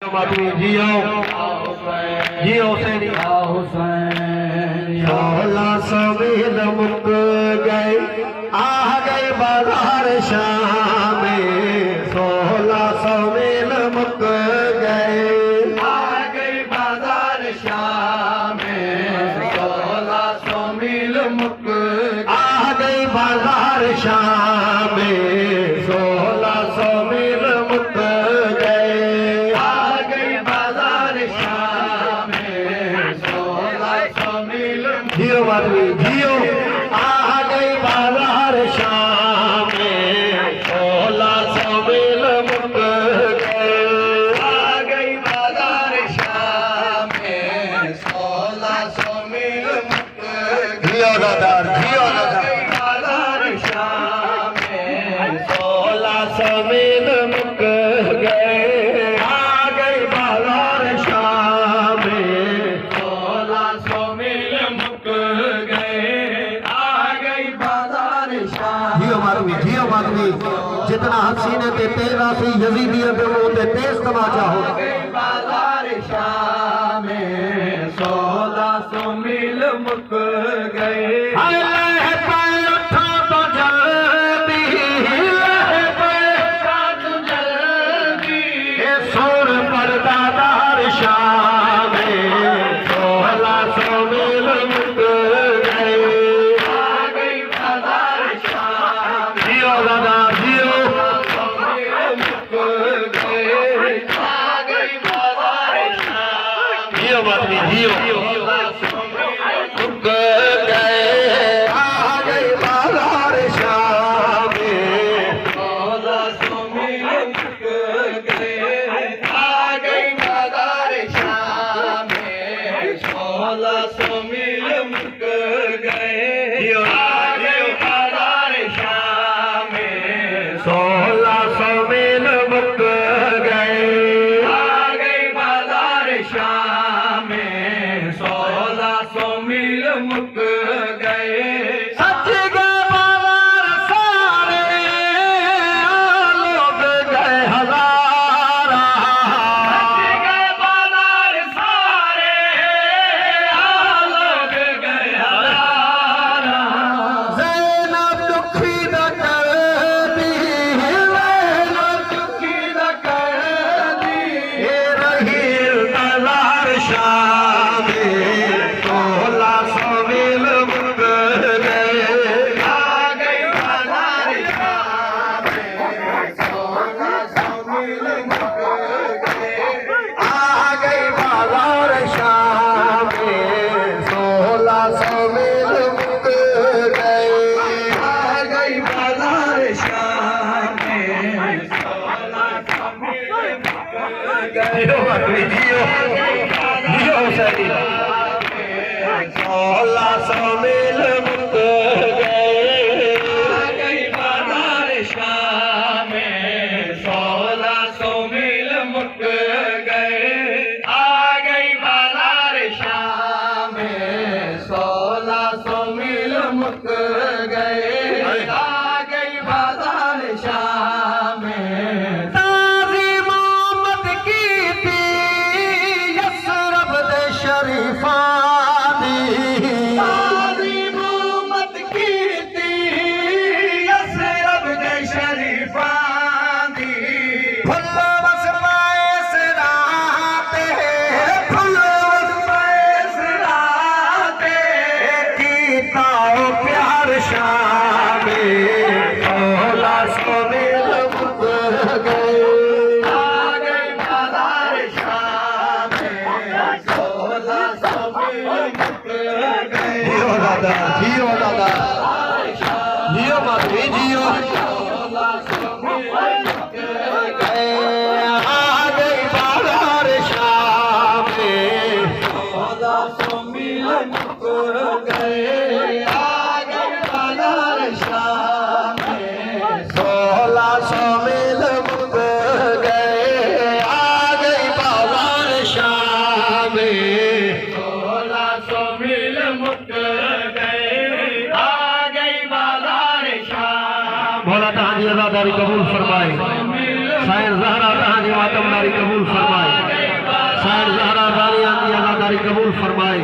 जियो जियो हुसैन 1600 मील मुक गए आ गए बाजार शाम में 1600 मील मुक गए आ गई बाजार शाम में 1600 मील मुक आ गई बाजार शाम में 1600 मील मुक गए आ गई बाजार शाम में 1600 मील जियो आदमी जियो आ गई बाजार शाम में 1600 मील मुक गए आ गई बाजार शाम में 1600 मील मुक जियो दादार जियो आ दादार गई बाजार शाम में 1600 मील मुक गए आ गई बाजार शाम में 1600 मील मुक गए आ गई बाजार शाम जियो माधवी जितना हसीने ते तेज आसी यजीदियत पे वो ते तेज तमाचा हो गई बाजार शाम में 1600 मील मुक गए लह पे उठा तो जल्दी लह पे तू जल्दी ये सुर पर दादार शाम में 1600 मील मुक गए आ गई बाजार शाम जियो दादा जियो मील मुक गए आ गई बाजार शाम जियो माधवी जियो मुक गए आ गई बाजार शाम में 1600 मील मुक गए आ गई बाजार शाम में 1600 मील मुक गए आ गई बाजार शाम में 1600 मील मुक गए आ गई बाजार शाम में 1600 मील मुक गए सच के बाजार सारे लोग गए हजारा गए बाजार सारे लोग गए हजारा ज़ैनब दुखी न कर दी ज़ैनब दुखी न कर दी ये रही बाजार शाम में 1600 मील मुक गए आ गई बाजार शाम में 1600 मील मुक गए आ गई बाजार शाम में 1600 मील मुक गए आ गई बाजार शाम में 1600 मील मुक गए जियो बकरी जियो जियो हुसैनी 1600 मील मुक गए आ गई बाजार शाम में 1600 मील मुक गए आ गई बाजार शाम में 1600 मील मुक गए आ गई बाजार शाम में ताज़ी मोहम्मद की थी यसरब दे शरीफा दी ताज़ी मोहम्मद की थी यसरब दे शरीफा दी फुल बस पाए सराते फुल बस राते कीता ओ प्यार शाम में 1600 मील मुक गए आ गई बाजार शाम में 1600 मील मुक गए जियो दादा जियो दादा जियो माधवी जियो 1600 मील मुक गए आ गई बाजार शाम में 1600 मील मुक गए आ गई बाजार शाम में 1600 मील मुक गए आ गई बाजार शाम में 1600 मील मुक गए आ गई बाजार शाम भोला तहां जी अज़ादारी कबूल फरमाए साईं ज़हरा तहां जी मातमदारी कबूल फरमाए कबूल फरमाए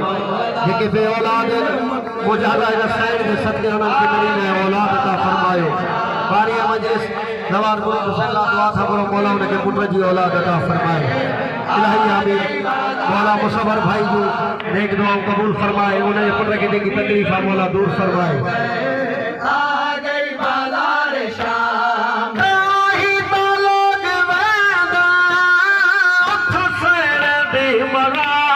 जेके बे औलाद मुजाहिद रसायन के सदके उन्हनि खे नरीन औलाद अता फरमायो बारिया मजलिस नवाज मुल्क हुसैन ला दुआ था बोलो मौला उनके पुत्र जी औलाद अता फरमाए इलाही आमीन मौला मुसव्वर भाई जो नेक दुआओं कबूल फरमाए उन्हें पुत्र की देगी तकलीफ मौला दूर फरमाए आ गई बाजार शाम ही तो लोग वादा उठ सर दे मरा